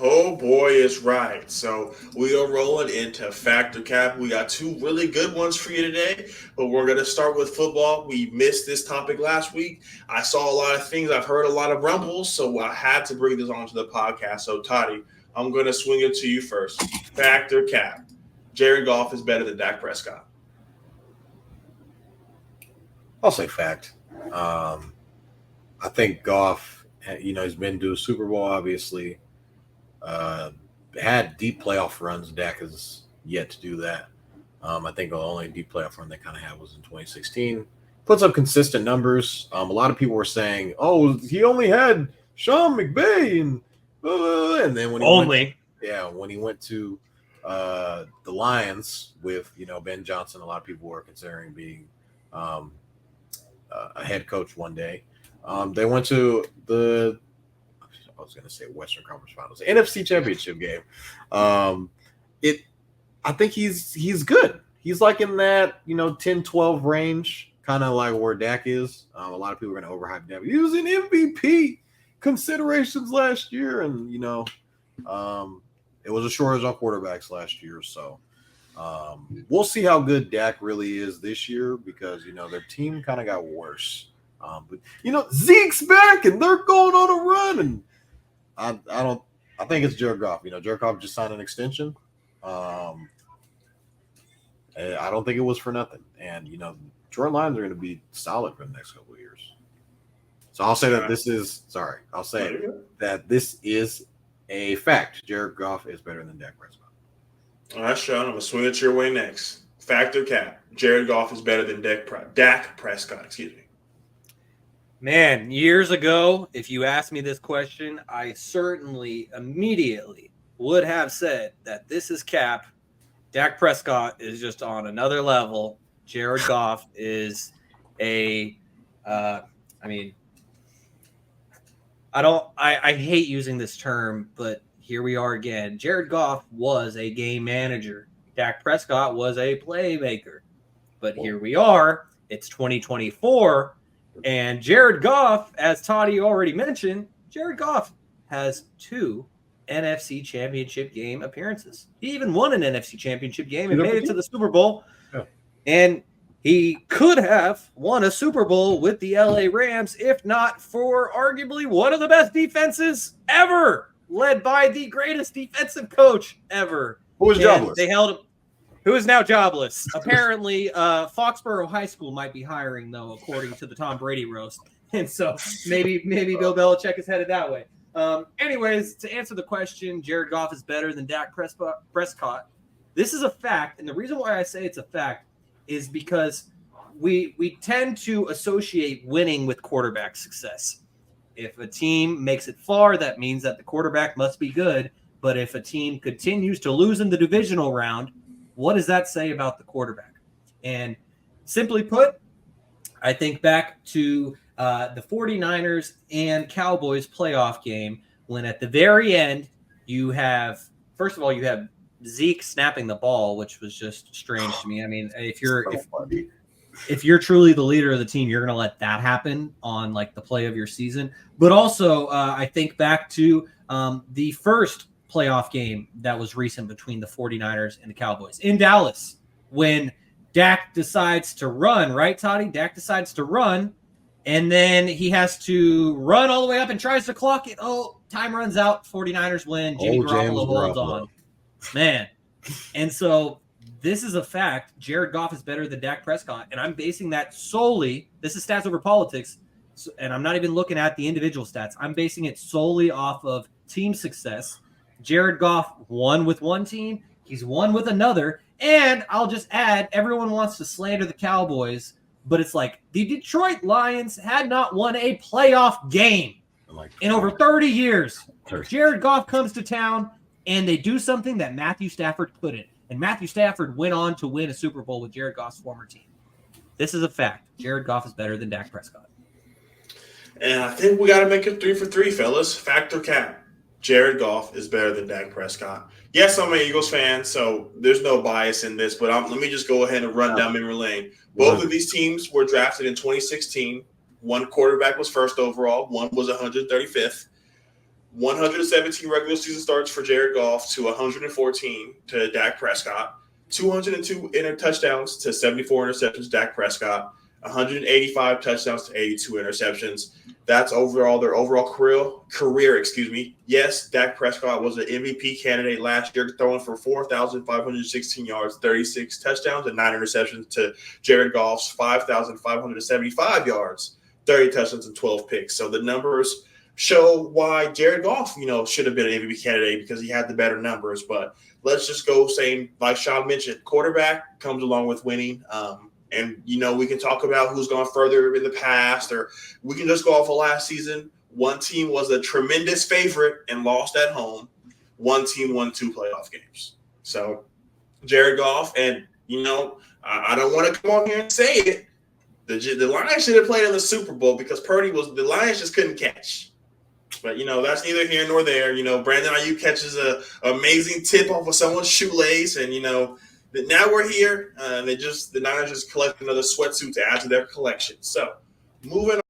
Oh boy, is right. So we are rolling into Factor Cap. We got two really good ones for you today, but we're going to start with football. We missed this topic last week. I saw a lot of things. I've heard a lot of rumbles, so I had to bring this onto the podcast. So Toddy, I'm going to swing it to you first. Factor Cap. Jared Goff is better than Dak Prescott. I'll say fact. I think Goff, he's been to a Super Bowl, obviously. Had deep playoff runs. Dak has yet to do that. I think the only deep playoff run they kind of had was in 2016. Puts up consistent numbers. A lot of people were saying, "Oh, he only had Shaun McVay," and blah, blah, blah. And then when he went to the Lions with Ben Johnson, a lot of people were considering being a head coach one day. They went to I was going to say Western Conference Finals, NFC Championship game. I think he's good. He's like in that 10-12 range, kind of like where Dak is. A lot of people are going to overhype Dak. He was in MVP considerations last year, and it was a shortage on quarterbacks last year. So we'll see how good Dak really is this year because their team kind of got worse. But Zeke's back and they're going on a run, and I think it's Jared Goff. Jared Goff just signed an extension. I don't think it was for nothing. And Jordan Lions are going to be solid for the next couple of years. So I'll say that this is a fact. Jared Goff is better than Dak Prescott. All right, Shaun, I'm going to swing it your way next. Factor Cap. Jared Goff is better than Dak Prescott. Excuse me. Man, years ago, if you asked me this question, I certainly immediately would have said that this is cap. Dak Prescott is just on another level. Jared Goff is I hate using this term, but here we are again. Jared Goff was a game manager. Dak Prescott was a playmaker. But here we are. It's 2024. And Jared Goff, as Toddy already mentioned, Jared Goff has 2 NFC Championship game appearances. He even won an NFC Championship game and made it to the Super Bowl. Yeah. And he could have won a Super Bowl with the LA Rams if not for arguably one of the best defenses ever, led by the greatest defensive coach ever. Who was jobless? They held him. Who is now jobless. Apparently, Foxborough High School might be hiring, though, according to the Tom Brady roast. And so maybe Bill Belichick is headed that way. Anyways, to answer the question, Jared Goff is better than Dak Prescott. This is a fact, and the reason why I say it's a fact is because we tend to associate winning with quarterback success. If a team makes it far, that means that the quarterback must be good. But if a team continues to lose in the divisional round, what does that say about the quarterback? And simply put, I think back to the 49ers and Cowboys playoff game when at the very end you have Zeke snapping the ball, which was just strange to me. I mean, if you're truly the leader of the team, you're going to let that happen on like the play of your season. But also, I think back to the first playoff game that was recent between the 49ers and the Cowboys in Dallas when Dak decides to run, right, Toddy? Dak decides to run, and then he has to run all the way up and tries to clock it. Oh, time runs out. 49ers win. Jimmy Garoppolo holds on. Man. And so this is a fact. Jared Goff is better than Dak Prescott, and I'm basing that solely – this is stats over politics, and I'm not even looking at the individual stats. I'm basing it solely off of team success. Jared Goff won with one team. He's won with another. And I'll just add, everyone wants to slander the Cowboys, but it's like the Detroit Lions had not won a playoff game in over 30 years. Jared Goff comes to town, and they do something that Matthew Stafford couldn't. And Matthew Stafford went on to win a Super Bowl with Jared Goff's former team. This is a fact. Jared Goff is better than Dak Prescott. And I think we got to make it 3 for 3, fellas. Factor cap. Jared Goff is better than Dak Prescott. Yes, I'm an Eagles fan, so there's no bias in this, but let me just go ahead and run down memory lane. Both of these teams were drafted in 2016. One quarterback was first overall. One was 135th. 117 regular season starts for Jared Goff to 114 to Dak Prescott, 202 touchdowns to 74 interceptions, Dak Prescott, 185 touchdowns to 82 interceptions. That's overall their overall career. Yes, Dak Prescott was an MVP candidate last year, throwing for 4,516 yards, 36 touchdowns, and 9 interceptions to Jared Goff's 5,575 yards, 30 touchdowns, and 12 picks. So the numbers show why Jared Goff, should have been an MVP candidate because he had the better numbers. But let's just go saying, like Shaun mentioned, quarterback comes along with winning. And, we can talk about who's gone further in the past, or we can just go off of last season. One team was a tremendous favorite and lost at home. One team won 2 playoff games. So Jared Goff, and, I don't want to come on here and say it. The Lions should have played in the Super Bowl because the Lions just couldn't catch. But, that's neither here nor there. Brandon Ayuk catches an amazing tip off of someone's shoelace, and, now we're here, and the Niners just collect another sweatsuit to add to their collection. So, moving